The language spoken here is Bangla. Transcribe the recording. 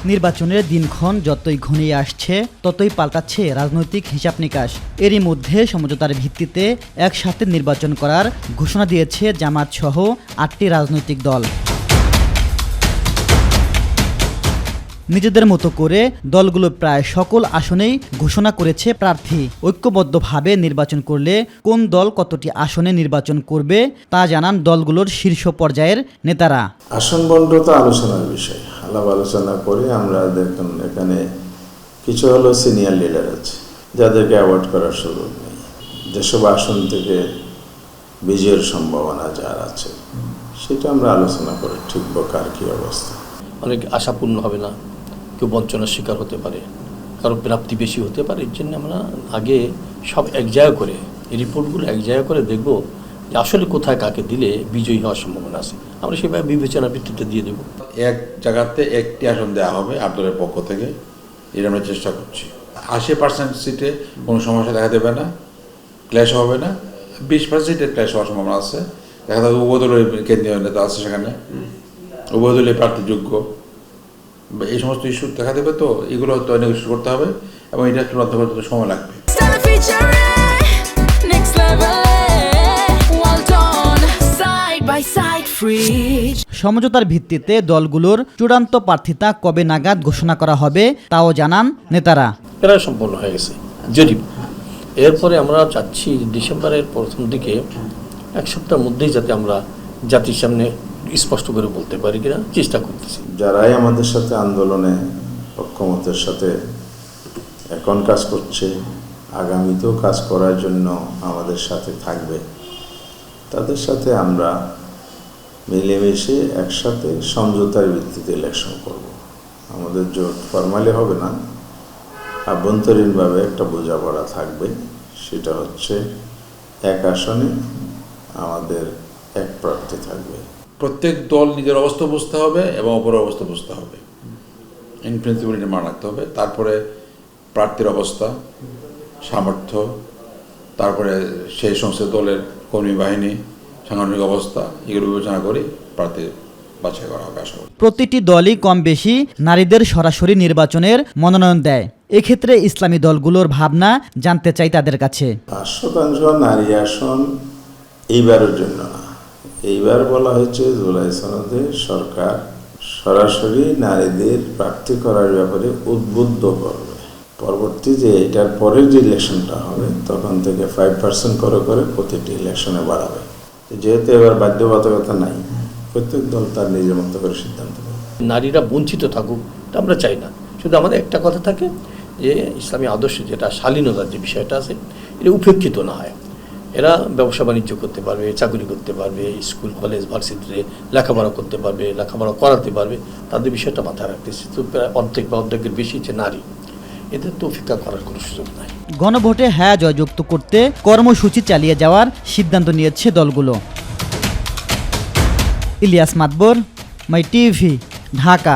নির্বাচনের দিনক্ষণ যতই ঘনিয়ে আসছে ততই পাল্টাচ্ছে রাজনৈতিক হিসাব নিকাশ। এরই মধ্যে সমঝোতার ভিত্তিতে একসাথে নির্বাচন করার ঘোষণা দিয়েছে জামায়াত সহ ৮টি রাজনৈতিক দল। নিজেদের মতো করে দলগুলো প্রায় সকল আসনেই ঘোষণা করেছে প্রার্থী। ঐক্যবদ্ধভাবে নির্বাচন করলে কোন দল কতটি আসনে নির্বাচন করবে তা জানান দলগুলোর শীর্ষ পর্যায়ের নেতারা। আসন বণ্টন আলোচনার বিষয়, আলাপ আলোচনা করে আমরা দেখুন এখানে কিছু হলো সিনিয়র লিডার আছে যাদেরকে অ্যাওয়ার্ড করার সুযোগ নেই, যেসব আসন থেকে বিজয়ের সম্ভাবনা যার আছে সেটা আমরা আলোচনা করে ঠিক কার কী অবস্থা। অনেক আশাপূর্ণ হবে না, কেউ বঞ্চনার শিকার হতে পারে, কারো প্রাপ্তি বেশি হতে পারে। এর জন্য আমরা আগে সব এক জায়গা করে এই রিপোর্টগুলো এক জায়গা করে দেখব যে আসলে কোথায় কাকে দিলে বিজয়ী হওয়ার সম্ভাবনা আছে। আমরা সেভাবে বিবেচনার ভিত্তিতে দিয়ে দেবো। এক জায়গাতে একটি আসন দেওয়া হবে আব্দুলের পক্ষ থেকে, এটা আমরা চেষ্টা করছি। 80% সিটে কোনো সমস্যা দেখা দেবে না, ক্ল্যাশ হবে না। 20% সিটে ক্ল্যাশ হওয়ার সম্ভাবনা আছে। দেখা যাবে উভয় দলের কেন্দ্রীয় নেতা আছে সেখানে, উভয় দলীয় প্রার্থীযোগ্য, এই সমস্ত ইস্যু দেখা দেবে। তো এগুলো হয়তো অনেক ইস্যু করতে হবে এবং এটা চূড়ান্ত করতে সময় লাগবে। সমঝোতার ভিত্তিতে দলগুলোর চূড়ান্ত প্রার্থিতা কবে নাগাদ ঘোষণা করা হবে তাও জানান নেতারা। প্রায় সম্পন্ন হয়ে গেছে জরিপ। এরপরে আমরা চাচ্ছি ডিসেম্বরের প্রথম দিকে এক সপ্তাহের মধ্যেই যাতে আমরা জাতির সামনে স্পষ্ট করে বলতে পারি কিনা চেষ্টা করতেছি। যারাই আমাদের সাথে আন্দোলনে ঐক্যমতের সাথে এখন কাজ করছে, আগামীতেও কাজ করার জন্য আমাদের সাথে থাকবে, তাদের সাথে আমরা মিলেমিশে একসাথে সমঝোতার ভিত্তিতে ইলেকশন করব। আমাদের জোট ফরমালি হবে না, আভ্যন্তরীণভাবে একটা বোঝাপড়া থাকবে। সেটা হচ্ছে এক আসনে আমাদের এক প্রার্থী থাকবে। প্রত্যেক দল নিজের অবস্থা বুঝতে হবে এবং অপরের অবস্থা বুঝতে হবে, ইন প্রিন্সিপাল এটা মনে রাখতে হবে। তারপরে প্রার্থীর অবস্থা, সামর্থ্য, তারপরে সেই সমস্ত দলের কর্মী বাহিনী, সাংগঠনিক অবস্থা, এগুলো বিবেচনা করে প্রার্থী বাছাই করা হবে। আশা করি প্রতিটি দলই কম বেশি নারীদের সরাসরি নির্বাচনের মনোনয়ন দেয়। এক্ষেত্রে ইসলামী দলগুলোর ভাবনা জানতে চাই তাদের কাছে। 5% নারী আসন এইবারের জন্য না, এইবার বলা হয়েছে জুলাই সনদে সরকার সরাসরি নারীদের প্রার্থী করার ব্যাপারে উদ্বুদ্ধ করবে। পরবর্তী যে এটার পরের যে ইলেকশনটা হবে তখন থেকে 5% করে প্রতিটি ইলেকশনে বাড়াবে। যেহেতু এবার বাধ্যবাধকতা নাই, প্রত্যেক দল তার নিজের মতো করে সিদ্ধান্ত নেবে। নারীরা বঞ্চিত থাকুক এটা আমরা চাই না। শুধু আমাদের একটা কথা থাকে যে ইসলামী আদর্শে যেটা শালীনতার যে বিষয়টা আছে এটা উপেক্ষিত না হয়। এরা ব্যবসা বাণিজ্য করতে পারবে, চাকরি করতে পারবে, স্কুল কলেজ ভার্সিটিতে লেখাপড়া করতে পারবে, লেখাপড়া করাতে পারবে, তাদের বিষয়টা মাথায় রাখতেছে। তো প্রায় অর্ধেক বা অর্ধেকের বেশি যে নারী, এদের তো উপেক্ষা করার কোনো সুযোগ নাই। গণভোটে হ্যাঁ জয়যুক্ত করতে কর্মসূচি চালিয়ে যাওয়ার সিদ্ধান্ত নিয়েছে দলগুলো। ইলিয়াস মাতবর, মাই টিভি, ঢাকা।